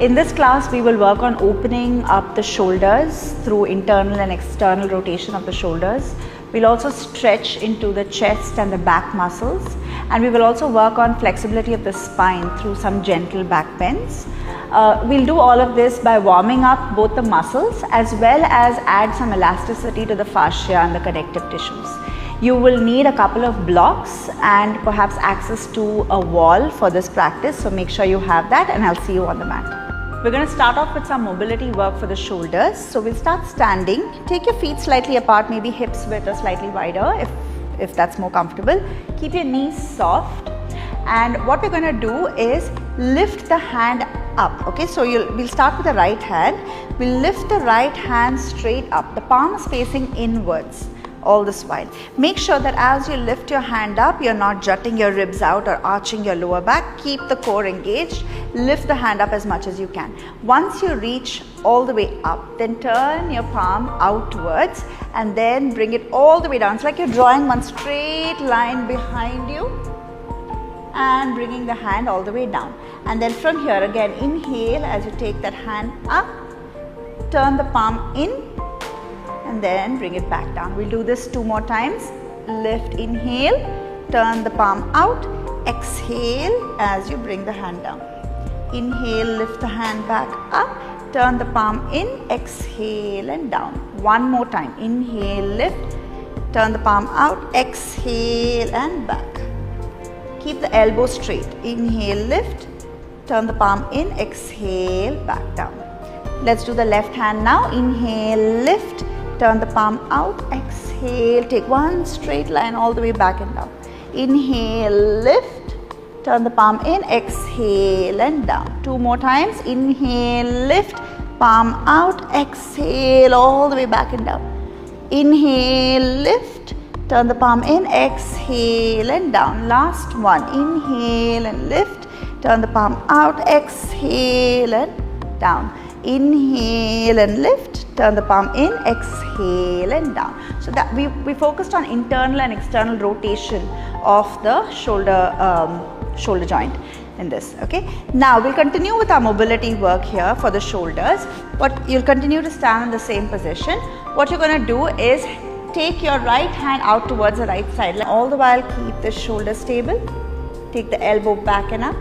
In this class, we will work on opening up the shoulders through internal and external rotation of the shoulders. We'll also stretch into the chest and the back muscles, and we will also work on flexibility of the spine through some gentle back bends. We'll do all of this by warming up both the muscles as well as add some elasticity to the fascia and the connective tissues. You will need a couple of blocks and perhaps access to a wall for this practice, so make sure you have that, and I'll see you on the mat. We're going to start off with some mobility work for the shoulders. So we'll start standing. Take your feet slightly apart, maybe hips width or slightly wider if that's more comfortable. Keep your knees soft. And what we're going to do is lift the hand up. Okay, so we'll start with the right hand. We'll lift the right hand straight up. The palm is facing inwards all this while. Make sure that as you lift your hand up, you're not jutting your ribs out or arching your lower back. Keep the core engaged. Lift the hand up as much as you can. Once you reach all the way up, then turn your palm outwards and then bring it all the way down. It's like you're drawing one straight line behind you and bringing the hand all the way down. And then from here again, inhale as you take that hand up, turn the palm in, and then bring it back down. We'll do this 2 more times. Lift, inhale, turn the palm out, exhale as you bring the hand down. Inhale, lift the hand back up, turn the palm in, exhale and down. 1 more time. Inhale, lift, turn the palm out, exhale and back. Keep the elbow straight. Inhale, lift, turn the palm in, exhale, back down. Let's do the left hand now. Inhale, lift, turn the palm out, exhale, take one straight line all the way back and down. Inhale, lift, turn the palm in, exhale and down. 2 more times. Inhale, lift, palm out, exhale all the way back and down. Inhale, lift, turn the palm in, exhale and down. Last one. Inhale and lift, turn the palm out, exhale and down. Inhale and lift, turn the palm in, exhale and down. So that we focused on internal and external rotation of the shoulder joint in this. Okay. Now we'll continue with our mobility work here for the shoulders, but you'll continue to stand in the same position. What you're going to do is take your right hand out towards the right side. All the while keep the shoulder stable. Take the elbow back and up,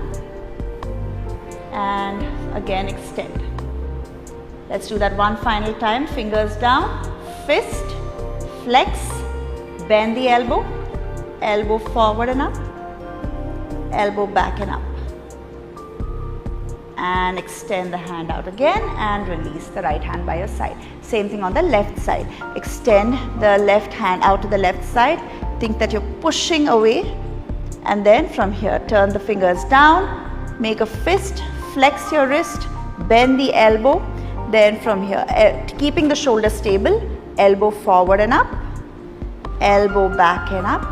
and again extend. Let's do that one final time. Fingers down, fist, flex, bend the elbow, elbow forward and up, elbow back and up. And extend the hand out again and release the right hand by your side. Same thing on the left side. Extend the left hand out to the left side. Think that you're pushing away, and then from here turn the fingers down, make a fist, flex your wrist, bend the elbow. Then from here, keeping the shoulder stable, elbow forward and up, elbow back and up,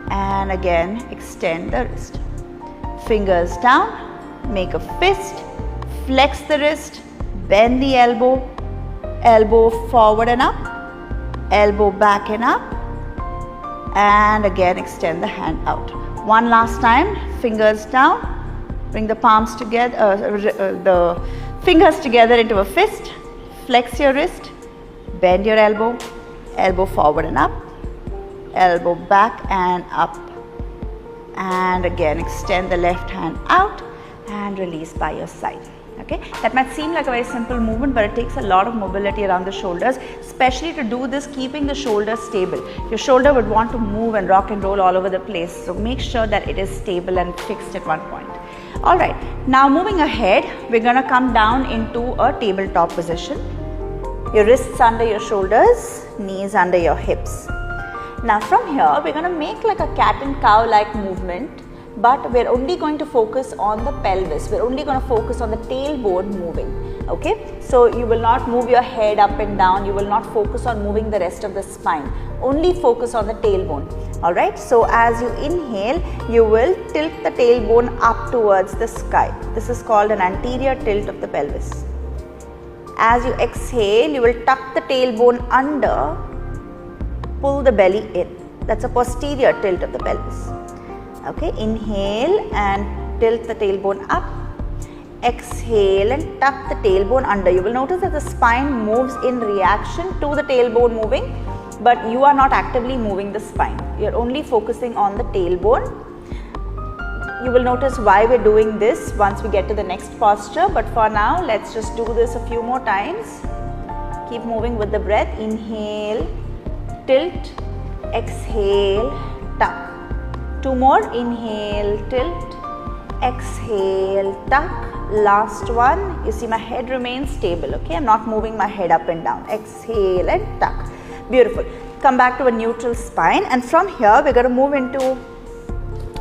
and again extend the wrist. Fingers down, make a fist, flex the wrist, bend the elbow, elbow forward and up, elbow back and up, and again extend the hand out. One last time. Fingers down, bring the palms together, the fingers together into a fist, flex your wrist, bend your elbow, elbow forward and up, elbow back and up, and again extend the left hand out and release by your side. Okay, that might seem like a very simple movement, but it takes a lot of mobility around the shoulders, especially to do this keeping the shoulder stable. Your shoulder would want to move and rock and roll all over the place, so make sure that it is stable and fixed at one point. Alright, now moving ahead, we're going to come down into a tabletop position. Your wrists under your shoulders, knees under your hips. Now from here, we're going to make like a cat and cow like movement, but we're only going to focus on the pelvis. We're only going to focus on the tailbone moving. Okay, so you will not move your head up and down. You will not focus on moving the rest of the spine. Only focus on the tailbone. Alright, so as you inhale, you will tilt the tailbone up towards the sky. This is called an anterior tilt of the pelvis. As you exhale, you will tuck the tailbone under, pull the belly in. That's a posterior tilt of the pelvis. Okay, inhale and tilt the tailbone up. exhale and tuck the tailbone under. You will notice that the spine moves in reaction to the tailbone moving, but you are not actively moving the spine. You're only focusing on the tailbone. You will notice why we're doing this once we get to the next posture, but for now, let's just do this a few more times. Keep moving with the breath. Inhale, tilt, exhale, tuck. 2 more. Inhale, tilt, exhale, tuck. Last one. You see my head remains stable, okay? I'm not moving my head up and down. Exhale and tuck. Beautiful. Come back to a neutral spine, and from here we're going to move into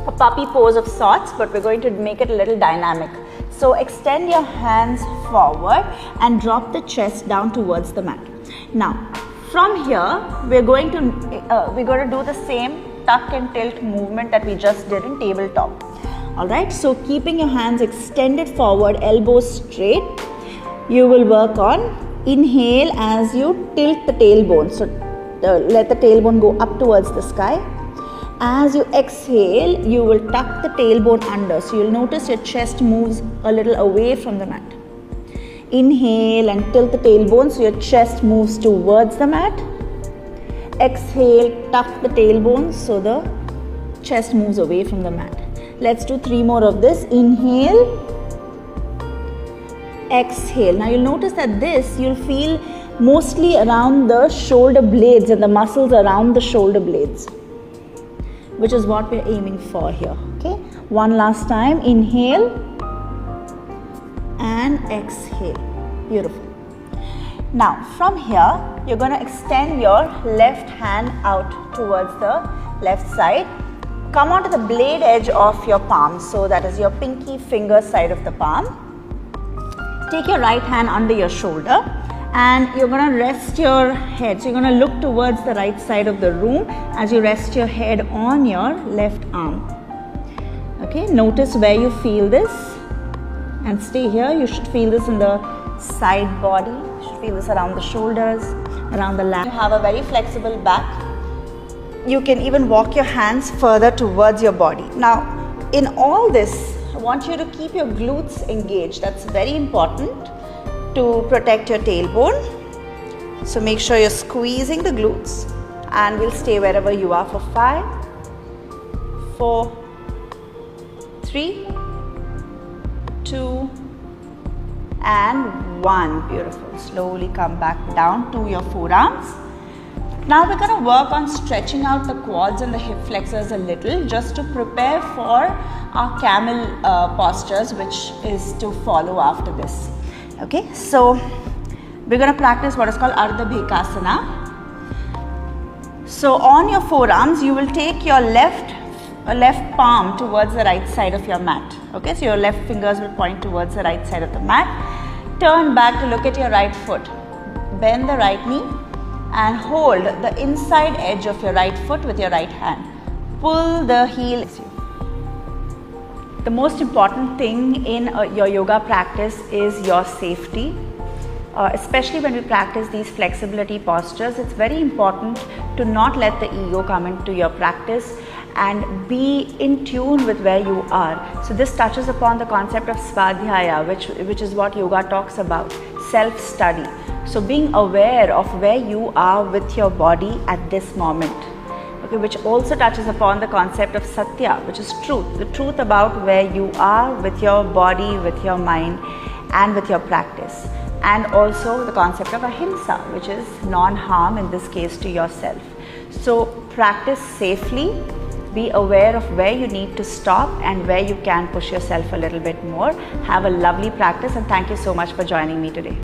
a puppy pose of sorts, but we're going to make it a little dynamic. So extend your hands forward and drop the chest down towards the mat. Now from here we're going to do the same tuck and tilt movement that we just did in tabletop. Alright, so keeping your hands extended forward, elbows straight, you will work on inhale as you tilt the tailbone. So let the tailbone go up towards the sky. As you exhale, you will tuck the tailbone under. So you'll notice your chest moves a little away from the mat. Inhale and tilt the tailbone so your chest moves towards the mat. Exhale, tuck the tailbone so the chest moves away from the mat. Let's do 3 more of this. Inhale, exhale. Now you'll notice that this you'll feel mostly around the shoulder blades and the muscles around the shoulder blades, which is what we're aiming for here. Okay, one last time. Inhale and exhale. Beautiful. Now from here you're going to extend your left hand out towards the left side. Come onto the blade edge of your palm, so that is your pinky finger side of the palm. Take your right hand under your shoulder and you're going to rest your head. So you're going to look towards the right side of the room as you rest your head on your left arm. Okay, notice where you feel this and stay here. You should feel this in the side body. You should feel this around the shoulders, around the lap. You have a very flexible back. You can even walk your hands further towards your body. Now, in all this, I want you to keep your glutes engaged. That's very important to protect your tailbone. So make sure you're squeezing the glutes, and we'll stay wherever you are for 5, 4, 3, 2, and 1. Beautiful. Slowly come back down to your forearms. Now we're going to work on stretching out the quads and the hip flexors a little, just to prepare for our camel postures, which is to follow after this. Okay, so we're going to practice what is called Ardha Bhekasana. So on your forearms, you will take your left palm towards the right side of your mat. Okay, so your left fingers will point towards the right side of the mat. Turn back to look at your right foot. Bend the right knee and hold the inside edge of your right foot with your right hand. Pull the heel. The most important thing in your yoga practice is your safety. Especially when we practice these flexibility postures, it's very important to not let the ego come into your practice and be in tune with where you are. So this touches upon the concept of svadhyaya, which is what yoga talks about, self-study. So being aware of where you are with your body at this moment, okay, which also touches upon the concept of satya, which is truth, the truth about where you are with your body, with your mind, and with your practice. And also the concept of ahimsa, which is non-harm, in this case to yourself. So practice safely, be aware of where you need to stop and where you can push yourself a little bit more. Have a lovely practice, and thank you so much for joining me today.